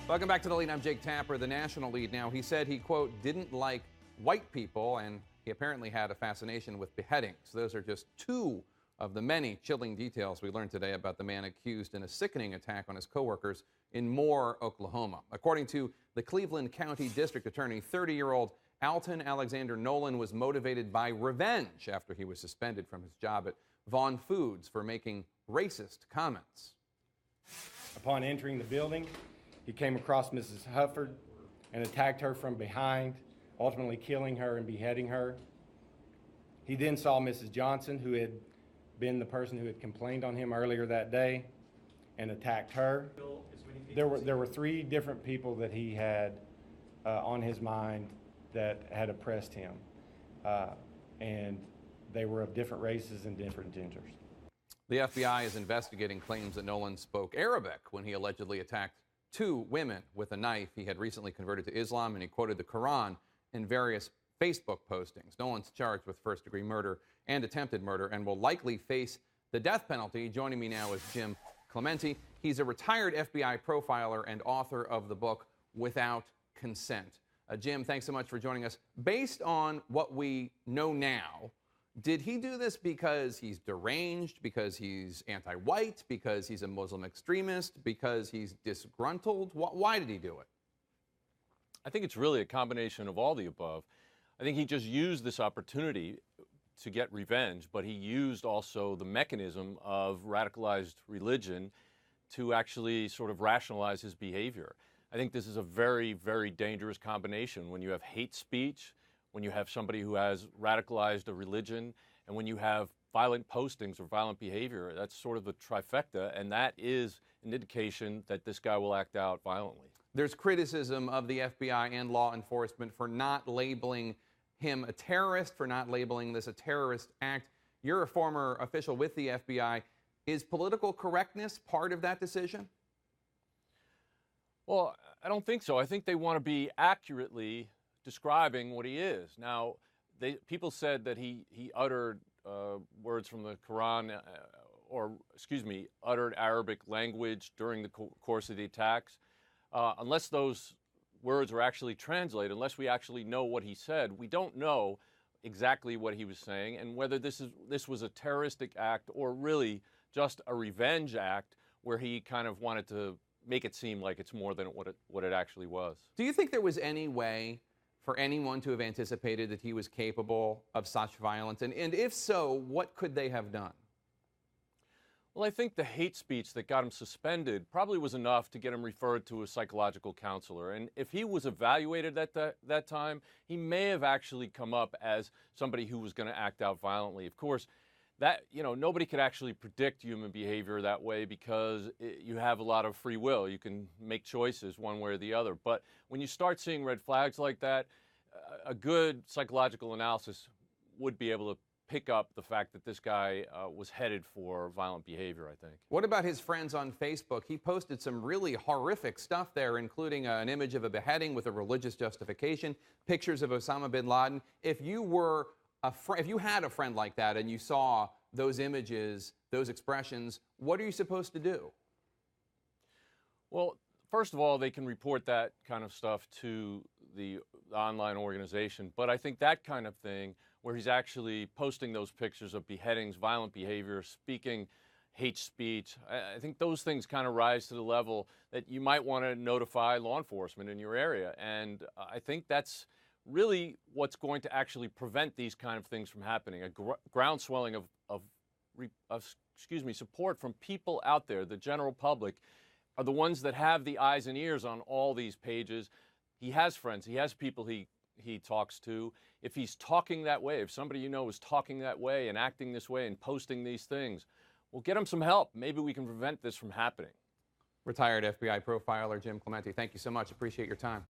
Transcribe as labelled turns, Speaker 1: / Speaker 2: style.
Speaker 1: Welcome back to the lead. I'm Jake Tapper, the national lead. Now, he said he, quote, didn't like white people, and he apparently had a fascination with beheadings. Those are just two of the many chilling details we learned today about the man accused in a sickening attack on his coworkers in Moore, Oklahoma. According to the Cleveland County District Attorney, 30-year-old Alton Alexander Nolan was motivated by revenge after he was suspended from his job at Vaughn Foods for making racist comments.
Speaker 2: Upon entering the building, he came across Mrs. Hufford and attacked her from behind, ultimately killing her and beheading her. He then saw Mrs. Johnson, who had been the person who had complained on him earlier that day, and attacked her. There were three different people that he had on his mind that had oppressed him, and they were of different races and different genders.
Speaker 1: The FBI is investigating claims that Nolan spoke Arabic when he allegedly attacked two women with a knife. He had recently converted to Islam, and he quoted the Quran in various Facebook postings. Nolan's charged with first-degree murder and attempted murder and will likely face the death penalty. Joining me now is Jim Clemente. He's a retired FBI profiler and author of the book Without Consent. Jim, thanks so much for joining us. Based on what we know now, did he do this because he's deranged, because he's anti-white, because he's a Muslim extremist, because he's disgruntled? Why did he do it?
Speaker 3: I think it's really a combination of all the above. I think he just used this opportunity to get revenge, but he used also the mechanism of radicalized religion to actually sort of rationalize his behavior. I think this is a very, very dangerous combination when you have hate speech, when you have somebody who has radicalized a religion, and when you have violent postings or violent behavior. That's sort of a trifecta, and that is an indication that this guy will act out violently.
Speaker 1: There's criticism of the FBI and law enforcement for not labeling him a terrorist, for not labeling this a terrorist act. You're a former official with the FBI. Is political correctness part of that decision?
Speaker 3: Well, I don't think so. I think they want to be accurately describing what he is. Now, people said that he uttered words from the Quran, uttered Arabic language during the course of the attacks. Unless those words were actually translated, unless we actually know what he said, we don't know exactly what he was saying and whether this was a terroristic act or really just a revenge act where he kind of wanted to make it seem like it's more than what it actually was.
Speaker 1: Do you think there was any way for anyone to have anticipated that he was capable of such violence? And if so, what could they have done?
Speaker 3: Well, I think the hate speech that got him suspended probably was enough to get him referred to a psychological counselor. And if he was evaluated at that time, he may have actually come up as somebody who was going to act out violently. Of course, nobody could actually predict human behavior that way because you have a lot of free will. You can make choices one way or the other. But when you start seeing red flags like that, a good psychological analysis would be able to pick up the fact that this guy was headed for violent behavior, I think.
Speaker 1: What about his friends on Facebook? He posted some really horrific stuff there, including an image of a beheading with a religious justification, pictures of Osama bin Laden. If you had a friend like that and you saw those images, those expressions, what are you supposed to do?
Speaker 3: Well, first of all, they can report that kind of stuff to the online organization. But I think that kind of thing, where he's actually posting those pictures of beheadings, violent behavior, speaking hate speech, I think those things kind of rise to the level that you might want to notify law enforcement in your area. And I think that's really what's going to actually prevent these kind of things from happening. A groundswelling of support from people out there, the general public, are the ones that have the eyes and ears on all these pages. He has friends, he has people he talks to. If he's talking that way, if somebody you know is talking that way and acting this way and posting these things, well, get him some help. Maybe we can prevent this from happening.
Speaker 1: Retired FBI profiler Jim Clemente, thank you so much. Appreciate your time.